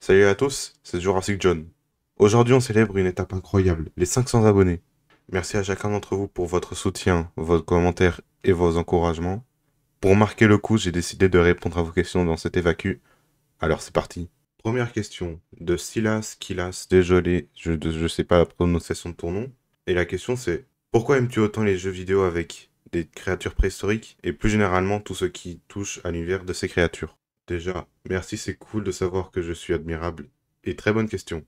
Salut à tous, c'est Jurassic John. Aujourd'hui, on célèbre une étape incroyable, les 500 abonnés. Merci à chacun d'entre vous pour votre soutien, vos commentaires et vos encouragements. Pour marquer le coup, j'ai décidé de répondre à vos questions dans cette FAQ. Alors c'est parti. Première question, de Silas Kilas, désolé, je sais pas la prononciation de ton nom. Et la question c'est, pourquoi aimes-tu autant les jeux vidéo avec des créatures préhistoriques et plus généralement tout ce qui touche à l'univers de ces créatures? Déjà, merci, c'est cool de savoir que je suis admirable. Et très bonne question.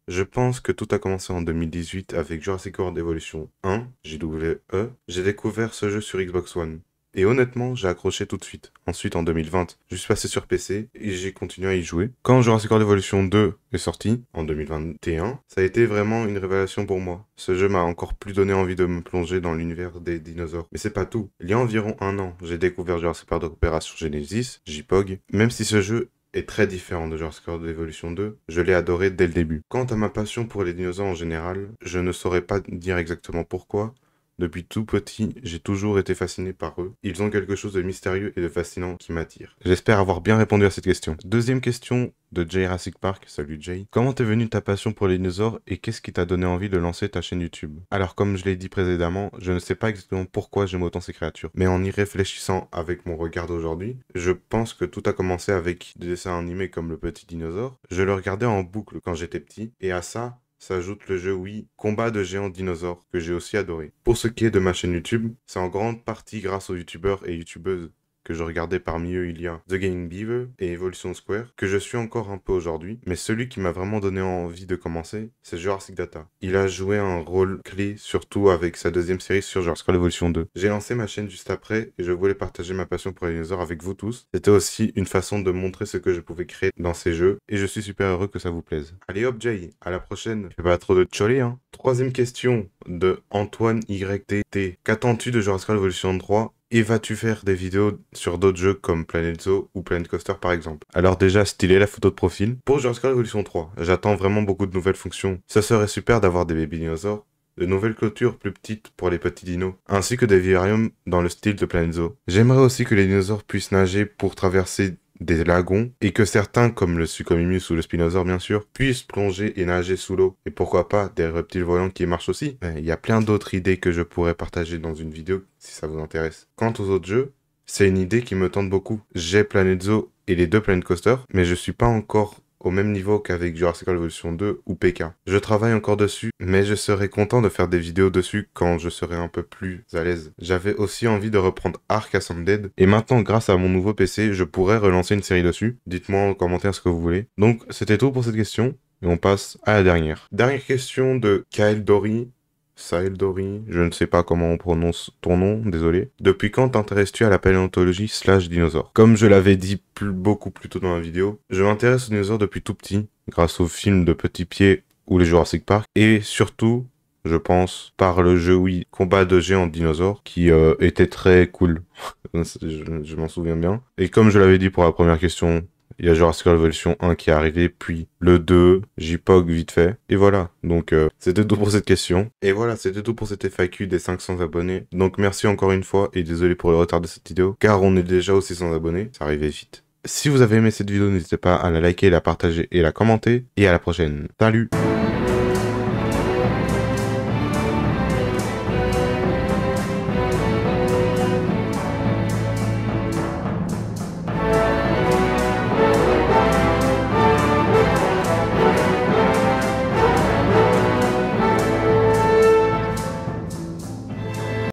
Je pense que tout a commencé en 2018 avec Jurassic World Evolution 1, JWE. J'ai découvert ce jeu sur Xbox One. Et honnêtement, j'ai accroché tout de suite. Ensuite, en 2020, je suis passé sur PC et j'ai continué à y jouer. Quand Jurassic World Evolution 2 est sorti, en 2021, ça a été vraiment une révélation pour moi. Ce jeu m'a encore plus donné envie de me plonger dans l'univers des dinosaures. Mais c'est pas tout. Il y a environ un an, j'ai découvert Jurassic Park Opération Genesis, JPOG. Même si ce jeu est très différent de Jurassic World Evolution 2, je l'ai adoré dès le début. Quant à ma passion pour les dinosaures en général, je ne saurais pas dire exactement pourquoi. Depuis tout petit, j'ai toujours été fasciné par eux. Ils ont quelque chose de mystérieux et de fascinant qui m'attire. J'espère avoir bien répondu à cette question. Deuxième question de Jurassic Park. Salut Jay. Comment t'es venue ta passion pour les dinosaures et qu'est-ce qui t'a donné envie de lancer ta chaîne YouTube? Alors comme je l'ai dit précédemment, je ne sais pas exactement pourquoi j'aime autant ces créatures. Mais en y réfléchissant avec mon regard d'aujourd'hui, je pense que tout a commencé avec des dessins animés comme Le Petit Dinosaure. Je le regardais en boucle quand j'étais petit et à ça s'ajoute le jeu Wii Combat de géants dinosaures que j'ai aussi adoré. Pour ce qui est de ma chaîne YouTube, c'est en grande partie grâce aux youtubeurs et youtubeuses que je regardais. Parmi eux, il y a The Gaming Beaver et Evolution Square, que je suis encore un peu aujourd'hui, mais celui qui m'a vraiment donné envie de commencer, c'est Jurassic Data. Il a joué un rôle clé, surtout avec sa deuxième série sur Jurassic World Evolution 2. J'ai lancé ma chaîne juste après, et je voulais partager ma passion pour les dinosaures avec vous tous. C'était aussi une façon de montrer ce que je pouvais créer dans ces jeux, et je suis super heureux que ça vous plaise. Allez hop Jay, à la prochaine. Fais pas trop de tcholé, hein. Troisième question de Antoine YTT. Qu'attends-tu de Jurassic World Evolution 3? Et vas-tu faire des vidéos sur d'autres jeux comme Planet Zoo ou Planet Coaster par exemple? Alors déjà, stylé la photo de profil. Pour Jurassic World Evolution 3, j'attends vraiment beaucoup de nouvelles fonctions. Ça serait super d'avoir des baby dinosaures, de nouvelles clôtures plus petites pour les petits dinos, ainsi que des vivariums dans le style de Planet Zoo. J'aimerais aussi que les dinosaures puissent nager pour traverser des lagons, et que certains, comme le Suchomimus ou le Spinosaure bien sûr, puissent plonger et nager sous l'eau. Et pourquoi pas des reptiles volants qui marchent aussi. Il y a plein d'autres idées que je pourrais partager dans une vidéo si ça vous intéresse. Quant aux autres jeux, c'est une idée qui me tente beaucoup. J'ai Planet Zoo et les deux Planet Coaster, mais je suis pas encore au même niveau qu'avec Jurassic World Evolution 2 ou PK. Je travaille encore dessus, mais je serais content de faire des vidéos dessus quand je serai un peu plus à l'aise. J'avais aussi envie de reprendre Ark Ascended, et maintenant grâce à mon nouveau PC, je pourrais relancer une série dessus. Dites-moi en commentaire ce que vous voulez. Donc c'était tout pour cette question, et on passe à la dernière. Dernière question de Kael Dory. Sahel Dory, je ne sais pas comment on prononce ton nom, désolé. Depuis quand t'intéresses-tu à la paléontologie / dinosaures? Comme je l'avais dit beaucoup plus tôt dans la vidéo, je m'intéresse aux dinosaures depuis tout petit, grâce aux films de Petit Pied ou les Jurassic Park, et surtout, je pense, par le jeu Wii Combat de géants dinosaures, qui était très cool. je m'en souviens bien. Et comme je l'avais dit pour la première question, il y a Jurassic World Evolution 1 qui est arrivé, puis le 2, JPOG vite fait. Et voilà, donc c'était tout pour cette question. Et voilà, c'était tout pour cette FAQ des 500 abonnés. Donc merci encore une fois, et désolé pour le retard de cette vidéo, car on est déjà aux 600 abonnés, ça arrivait vite. Si vous avez aimé cette vidéo, n'hésitez pas à la liker, la partager et la commenter. Et à la prochaine. Salut!